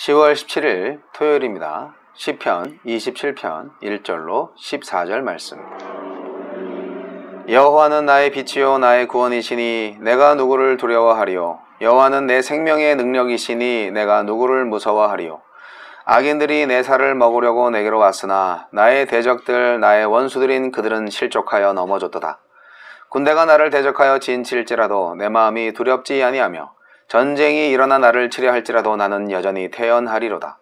10월 17일 토요일입니다. 시편 27편 1절로 14절 말씀. 여호와는 나의 빛이요 나의 구원이시니 내가 누구를 두려워하리요. 여호와는 내 생명의 능력이시니 내가 누구를 무서워하리요. 악인들이 내 살을 먹으려고 내게로 왔으나 나의 대적들 나의 원수들인 그들은 실족하여 넘어졌도다. 군대가 나를 대적하여 진칠지라도 내 마음이 두렵지 아니하며 전쟁이 일어나 나를 치려 할지라도 나는 여전히 태연하리로다.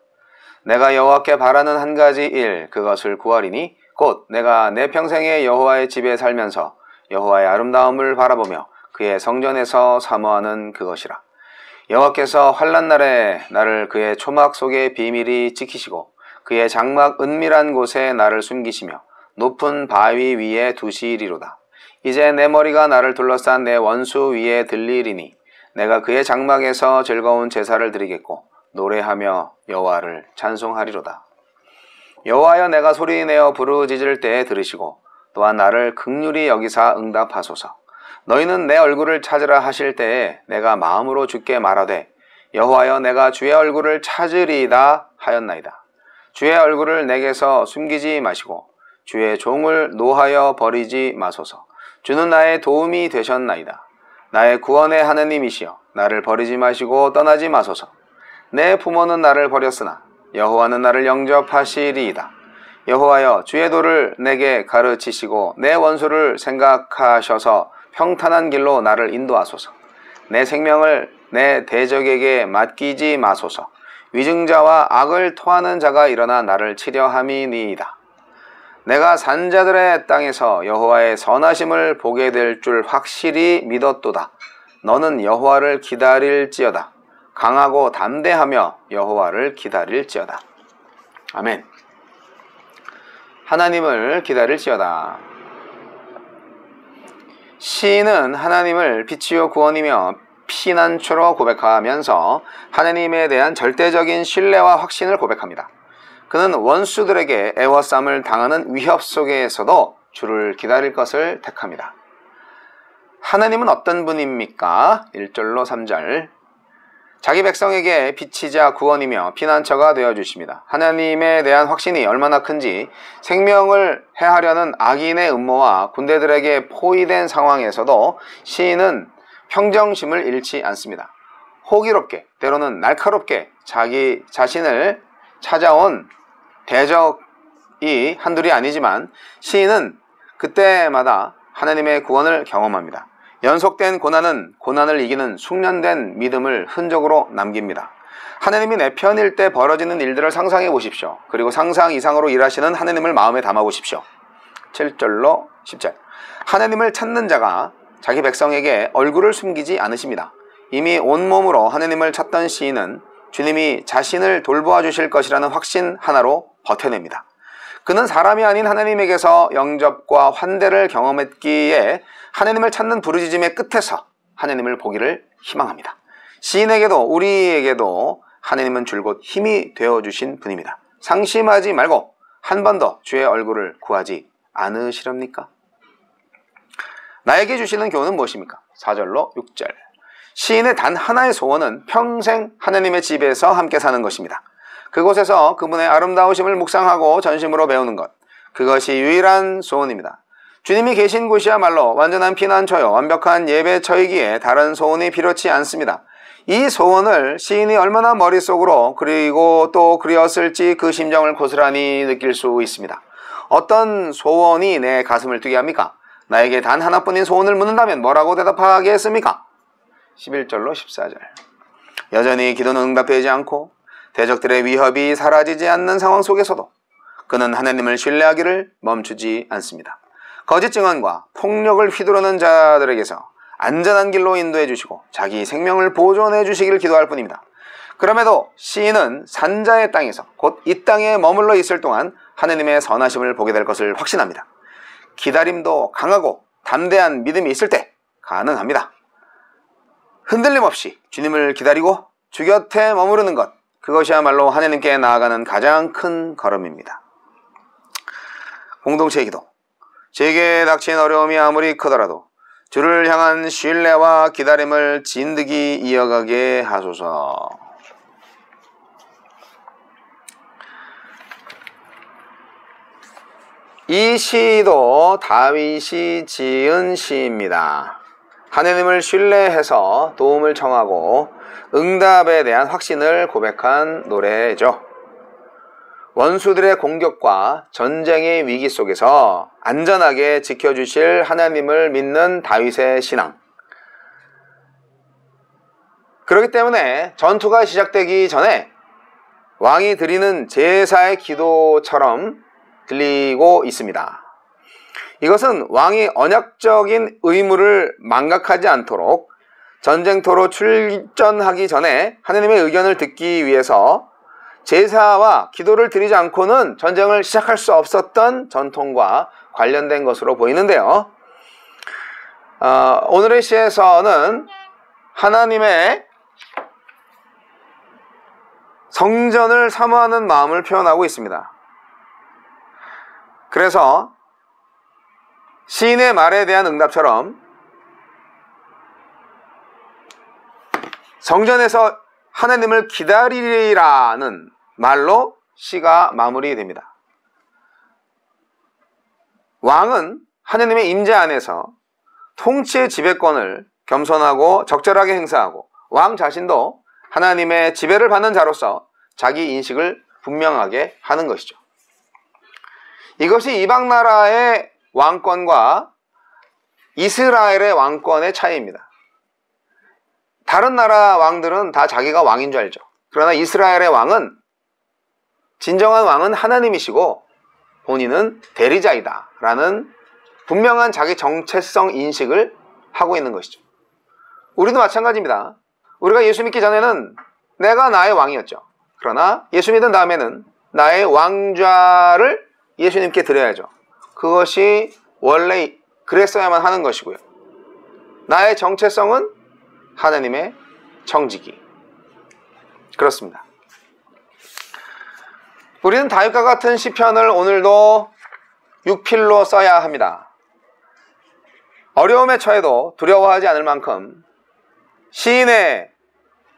내가 여호와께 바라는 한 가지 일 그것을 구하리니 곧 내가 내 평생에 여호와의 집에 살면서 여호와의 아름다움을 바라보며 그의 성전에서 사모하는 그것이라. 여호와께서 환난 날에 나를 그의 초막 속에 비밀히 지키시고 그의 장막 은밀한 곳에 나를 숨기시며 높은 바위 위에 두시리로다. 이제 내 머리가 나를 둘러싼 내 원수 위에 들리리니 내가 그의 장막에서 즐거운 제사를 드리겠고 노래하며 여호와를 찬송하리로다. 여호와여, 내가 소리내어 부르짖을 때에 들으시고 또한 나를 긍휼히 여기사 응답하소서. 너희는 내 얼굴을 찾으라 하실 때에 내가 마음으로 주께 말하되 여호와여, 내가 주의 얼굴을 찾으리이다 하였나이다. 주의 얼굴을 내게서 숨기지 마시고 주의 종을 노하여 버리지 마소서. 주는 나의 도움이 되셨나이다. 나의 구원의 하느님이시여, 나를 버리지 마시고 떠나지 마소서. 내 부모는 나를 버렸으나 여호와는 나를 영접하시리이다. 여호와여, 주의 도를 내게 가르치시고 내 원수를 생각하셔서 평탄한 길로 나를 인도하소서. 내 생명을 내 대적에게 맡기지 마소서. 위증자와 악을 토하는 자가 일어나 나를 치려 함이니이다. 내가 산자들의 땅에서 여호와의 선하심을 보게 될 줄 확실히 믿었도다. 너는 여호와를 기다릴지어다. 강하고 담대하며 여호와를 기다릴지어다. 아멘. 하나님을 기다릴지어다. 시인은 하나님을 빛이요 구원이며 피난처로 고백하면서 하나님에 대한 절대적인 신뢰와 확신을 고백합니다. 그는 원수들에게 애워싸움을 당하는 위협 속에서도 주를 기다릴 것을 택합니다. 하나님은 어떤 분입니까? 1절로 3절. 자기 백성에게 빛이자 구원이며 피난처가 되어주십니다. 하나님에 대한 확신이 얼마나 큰지 생명을 해하려는 악인의 음모와 군대들에게 포위된 상황에서도 시인은 평정심을 잃지 않습니다. 호기롭게, 때로는 날카롭게 자기 자신을 찾아온 대적이 한둘이 아니지만 시인은 그때마다 하나님의 구원을 경험합니다. 연속된 고난은 고난을 이기는 숙련된 믿음을 흔적으로 남깁니다. 하나님이 내 편일 때 벌어지는 일들을 상상해 보십시오. 그리고 상상 이상으로 일하시는 하나님을 마음에 담아 보십시오. 7절로 10절. 하나님을 찾는 자가 자기 백성에게 얼굴을 숨기지 않으십니다. 이미 온몸으로 하나님을 찾던 시인은 주님이 자신을 돌보아 주실 것이라는 확신 하나로 버텨냅니다. 그는 사람이 아닌 하나님에게서 영접과 환대를 경험했기에 하나님을 찾는 부르짖음의 끝에서 하나님을 보기를 희망합니다. 시인에게도 우리에게도 하나님은 줄곧 힘이 되어주신 분입니다. 상심하지 말고 한 번 더 주의 얼굴을 구하지 않으시렵니까? 나에게 주시는 교훈은 무엇입니까? 4절로 6절. 시인의 단 하나의 소원은 평생 하나님의 집에서 함께 사는 것입니다. 그곳에서 그분의 아름다우심을 묵상하고 전심으로 배우는 것, 그것이 유일한 소원입니다. 주님이 계신 곳이야말로 완전한 피난처요 완벽한 예배처이기에 다른 소원이 필요치 않습니다. 이 소원을 시인이 얼마나 머릿속으로 그리고 또 그리웠을지 그 심정을 고스란히 느낄 수 있습니다. 어떤 소원이 내 가슴을 뛰게 합니까? 나에게 단 하나뿐인 소원을 묻는다면 뭐라고 대답하겠습니까? 11절로 14절. 여전히 기도는 응답되지 않고 대적들의 위협이 사라지지 않는 상황 속에서도 그는 하나님을 신뢰하기를 멈추지 않습니다. 거짓 증언과 폭력을 휘두르는 자들에게서 안전한 길로 인도해 주시고 자기 생명을 보존해 주시기를 기도할 뿐입니다. 그럼에도 시인은 산자의 땅에서 곧 이 땅에 머물러 있을 동안 하나님의 선하심을 보게 될 것을 확신합니다. 기다림도 강하고 담대한 믿음이 있을 때 가능합니다. 흔들림 없이 주님을 기다리고 주 곁에 머무르는 것, 그것이야말로 하나님께 나아가는 가장 큰 걸음입니다. 공동체 기도. 제게 닥친 어려움이 아무리 크더라도 주를 향한 신뢰와 기다림을 진득이 이어가게 하소서. 이 시도 다윗이 지은 시입니다. 하느님을 신뢰해서 도움을 청하고 응답에 대한 확신을 고백한 노래죠. 원수들의 공격과 전쟁의 위기 속에서 안전하게 지켜주실 하나님을 믿는 다윗의 신앙. 그렇기 때문에 전투가 시작되기 전에 왕이 드리는 제사의 기도처럼 들리고 있습니다. 이것은 왕이 언약적인 의무를 망각하지 않도록 전쟁터로 출전하기 전에 하느님의 의견을 듣기 위해서 제사와 기도를 드리지 않고는 전쟁을 시작할 수 없었던 전통과 관련된 것으로 보이는데요. 오늘의 시에서는 하나님의 성전을 사모하는 마음을 표현하고 있습니다. 그래서 시인의 말에 대한 응답처럼 성전에서 하나님을 기다리라는 말로 시가 마무리됩니다. 왕은 하나님의 임재 안에서 통치의 지배권을 겸손하고 적절하게 행사하고 왕 자신도 하나님의 지배를 받는 자로서 자기 인식을 분명하게 하는 것이죠. 이것이 이방 나라의 왕권과 이스라엘의 왕권의 차이입니다. 다른 나라 왕들은 다 자기가 왕인 줄 알죠. 그러나 이스라엘의 왕은 진정한 왕은 하나님이시고 본인은 대리자이다 라는 분명한 자기 정체성 인식을 하고 있는 것이죠. 우리도 마찬가지입니다. 우리가 예수 믿기 전에는 내가 나의 왕이었죠. 그러나 예수 믿은 다음에는 나의 왕좌를 예수님께 드려야죠. 그것이 원래 그랬어야만 하는 것이고요. 나의 정체성은 하나님의 청지기. 그렇습니다. 우리는 다윗과 같은 시편을 오늘도 육필로 써야 합니다. 어려움에 처해도 두려워하지 않을 만큼 시인의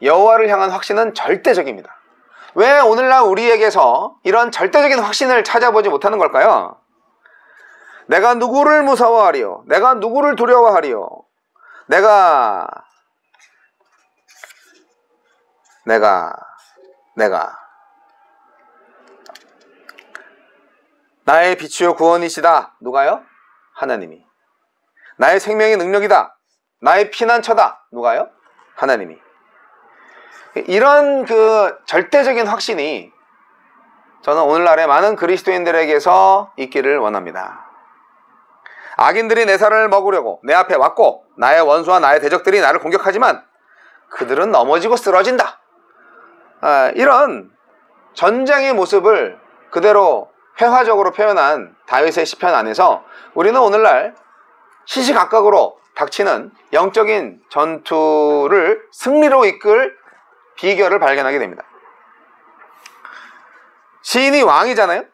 여호와를 향한 확신은 절대적입니다. 왜 오늘날 우리에게서 이런 절대적인 확신을 찾아보지 못하는 걸까요? 내가 누구를 무서워하리요? 내가 누구를 두려워하리요? 내가 나의 빛이요 구원이시다. 누가요? 하나님이. 나의 생명의 능력이다. 나의 피난처다. 누가요? 하나님이. 이런 절대적인 확신이 저는 오늘날의 많은 그리스도인들에게서 있기를 원합니다. 악인들이 내 살을 먹으려고 내 앞에 왔고 나의 원수와 나의 대적들이 나를 공격하지만 그들은 넘어지고 쓰러진다. 이런 전쟁의 모습을 그대로 회화적으로 표현한 다윗의 시편 안에서 우리는 오늘날 시시각각으로 닥치는 영적인 전투를 승리로 이끌 비결을 발견하게 됩니다. 시인이 왕이잖아요.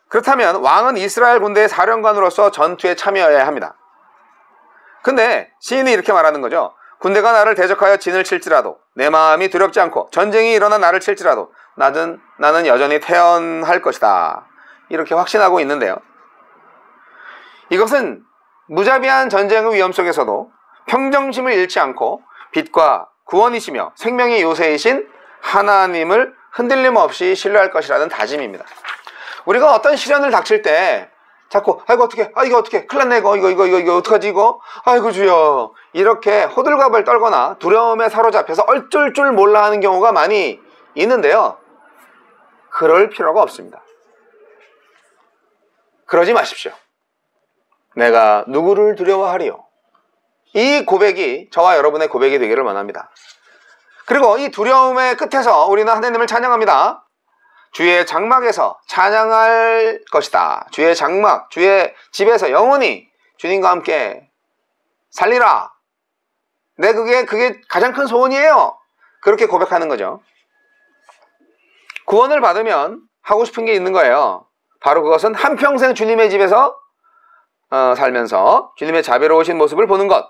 그렇다면 왕은 이스라엘 군대의 사령관으로서 전투에 참여해야 합니다. 근데 시인이 이렇게 말하는 거죠. 군대가 나를 대적하여 진을 칠지라도 내 마음이 두렵지 않고 전쟁이 일어나 나를 칠지라도 나는 여전히 태어날 것이다. 이렇게 확신하고 있는데요. 이것은 무자비한 전쟁의 위험 속에서도 평정심을 잃지 않고 빛과 구원이시며 생명의 요새이신 하나님을 흔들림 없이 신뢰할 것이라는 다짐입니다. 우리가 어떤 시련을 닥칠 때 자꾸 아이고 어떡해, 이거 어떡해, 큰일 났네, 이거 어떡하지 이거, 아이고 주여, 이렇게 호들갑을 떨거나 두려움에 사로잡혀서 어쩔 줄 몰라 하는 경우가 많이 있는데요. 그럴 필요가 없습니다. 그러지 마십시오. 내가 누구를 두려워하리요? 이 고백이 저와 여러분의 고백이 되기를 원합니다. 그리고 이 두려움의 끝에서 우리는 하나님을 찬양합니다. 주의 장막에서 찬양할 것이다. 주의 장막, 주의 집에서 영원히 주님과 함께 살리라. 그게 가장 큰 소원이에요. 그렇게 고백하는 거죠. 구원을 받으면 하고 싶은 게 있는 거예요. 바로 그것은 한평생 주님의 집에서 살면서 주님의 자비로우신 모습을 보는 것.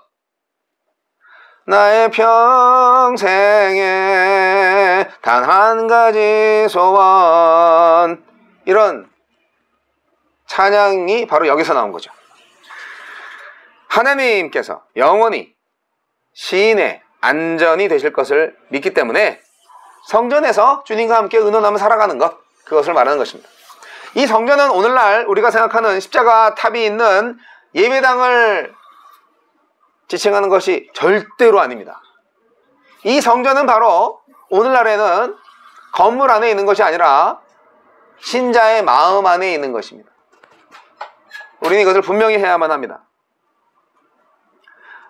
나의 평생에 단 한 가지 소원. 이런 찬양이 바로 여기서 나온 거죠. 하나님께서 영원히 시인의 안전이 되실 것을 믿기 때문에 성전에서 주님과 함께 의논하며 살아가는 것, 그것을 말하는 것입니다. 이 성전은 오늘날 우리가 생각하는 십자가 탑이 있는 예배당을 지칭하는 것이 절대로 아닙니다. 이 성전은 바로 오늘날에는 건물 안에 있는 것이 아니라 신자의 마음 안에 있는 것입니다. 우리는 이것을 분명히 해야만 합니다.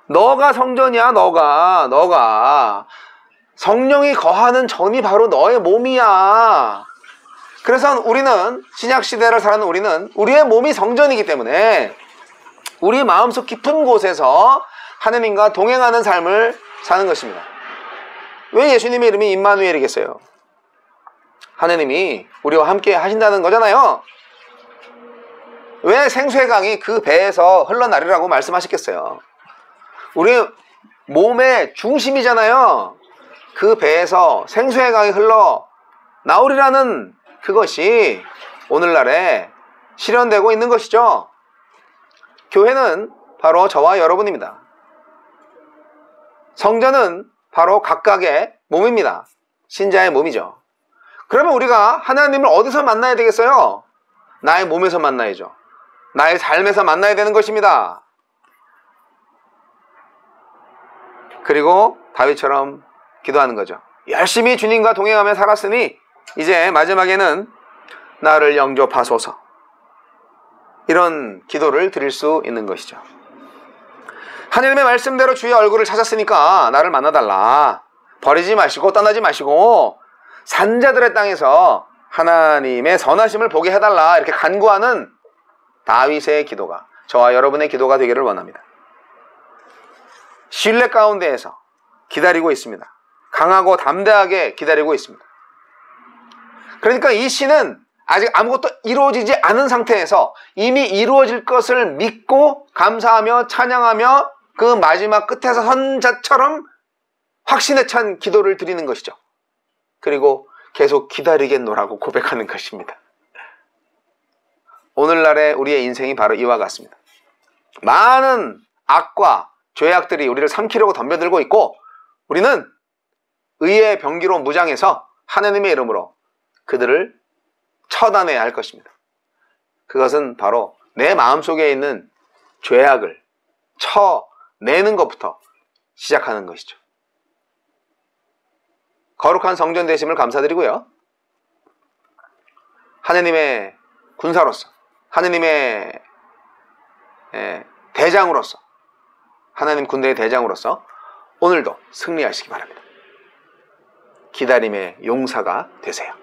너가 성전이야. 너가 성령이 거하는 전이 바로 너의 몸이야. 그래서 우리는 신약시대를 살아는 우리는 우리의 몸이 성전이기 때문에 우리 마음속 깊은 곳에서 하느님과 동행하는 삶을 사는 것입니다. 왜 예수님의 이름이 임마누엘이겠어요? 하느님이 우리와 함께 하신다는 거잖아요. 왜 생수의 강이 그 배에서 흘러나리라고 말씀하셨겠어요? 우리 몸의 중심이잖아요. 그 배에서 생수의 강이 흘러나오리라는 그것이 오늘날에 실현되고 있는 것이죠. 교회는 바로 저와 여러분입니다. 성전은 바로 각각의 몸입니다. 신자의 몸이죠. 그러면 우리가 하나님을 어디서 만나야 되겠어요? 나의 몸에서 만나야죠. 나의 삶에서 만나야 되는 것입니다. 그리고 다윗처럼 기도하는 거죠. 열심히 주님과 동행하며 살았으니 이제 마지막에는 나를 영접하소서. 이런 기도를 드릴 수 있는 것이죠. 하나님의 말씀대로 주의 얼굴을 찾았으니까 나를 만나달라. 버리지 마시고 떠나지 마시고 산자들의 땅에서 하나님의 선하심을 보게 해달라. 이렇게 간구하는 다윗의 기도가 저와 여러분의 기도가 되기를 원합니다. 신뢰 가운데에서 기다리고 있습니다. 강하고 담대하게 기다리고 있습니다. 그러니까 이 시는 아직 아무것도 이루어지지 않은 상태에서 이미 이루어질 것을 믿고 감사하며 찬양하며 그 마지막 끝에서 선자처럼 확신에 찬 기도를 드리는 것이죠. 그리고 계속 기다리겠노라고 고백하는 것입니다. 오늘날의 우리의 인생이 바로 이와 같습니다. 많은 악과 죄악들이 우리를 삼키려고 덤벼들고 있고 우리는 의의 병기로 무장해서 하나님의 이름으로 그들을 처단해야 할 것입니다. 그것은 바로 내 마음속에 있는 죄악을 쳐내는 것부터 시작하는 것이죠. 거룩한 성전 되심을 감사드리고요. 하나님의 군사로서 하나님의 대장으로서 하나님 군대의 대장으로서 오늘도 승리하시기 바랍니다. 기다림의 용사가 되세요.